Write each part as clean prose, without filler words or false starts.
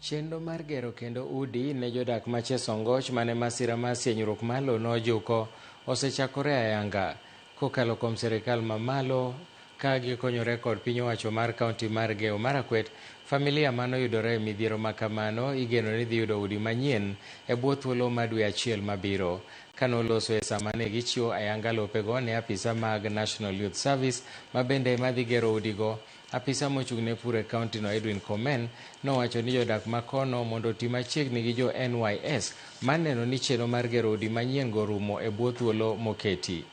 Chenro mar gero kendo udi ne jodak ma Chesongoch mane masira mar sienyruok malo nojuko osechakore ayanga kokalo kuom sirkal mamalo ka gikonyore kod piny owacho mar kaunti mar Gedo Marakwet. Familia manoyudore e midhiero makamano igeno ni dhi yudo udi manyien e bwo thuolo mar dwe achiel mabiro. Kanoloso e sama ne gichiwo ayanga lopego ne apisa mag National Youth Service ma bende madhi gero udigo. Apisa mochung' ne pur e kaunti no Edwin Komen nowacho ni jodak makono mondo oti machiegni gi jo NYS maneno ni chenro mar gero udi manyien go rumo e bwo thuolo moketi.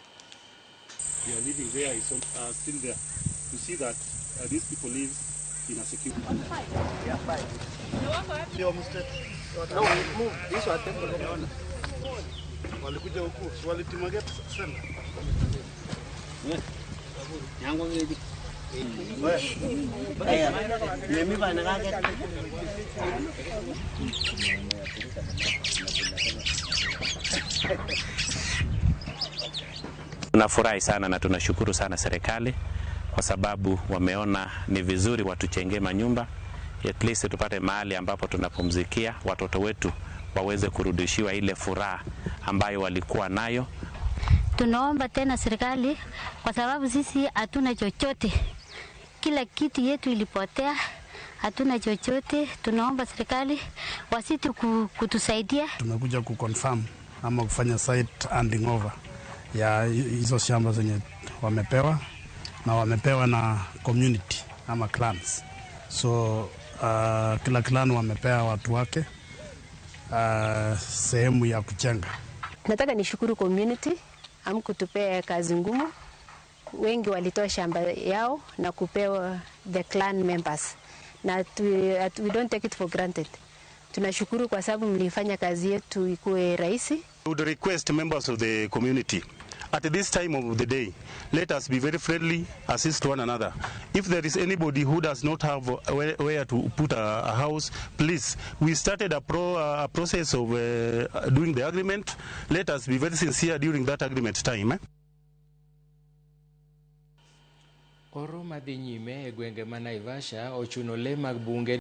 They are living there is still there. You see that these people live in a secure. Yeah, fine. No, move. This one temporary. Walikuja huku, walitimagea sana. Yangu ngeji. Mimi bana kaka. Tunafurahi sana na tunashukuru sana serikali kwa sababu wameona ni vizuri watuchengee manyumba, at least tupate mahali ambapo tunapumzikia, watoto wetu waweze kurudishiwa ile furaha ambayo walikuwa nayo. Tunaomba tena serikali kwa sababu sisi hatuna chochote. Kila kitu yetu ilipotea, hatuna chochote. Tunaomba serikali wasitu kutusaidia. Tumekuja kuconfirm ama kufanya site handing over ya hizo shamba zenye wamepewa, na wamepewa na community ama clans. So kila clan wamepewa watu wake sehemu ya kuchenga. Nataka nishukuru community amkutupea kazi ngumu. Wengi walitoa shamba yao na kupewa the clan members. Na we don't take it for granted. Tunashukuru kwa sababu mlifanya kazi yetu ikuwe rahisi. I would request members of the community at this time of the day, let us be very friendly, assist one another. If there is anybody who does not have where to put a house, please, we started a process of doing the agreement. Let us be very sincere during that agreement time. Oro madhi nyime e gwenge ma Naivasha ochuno le mag bunge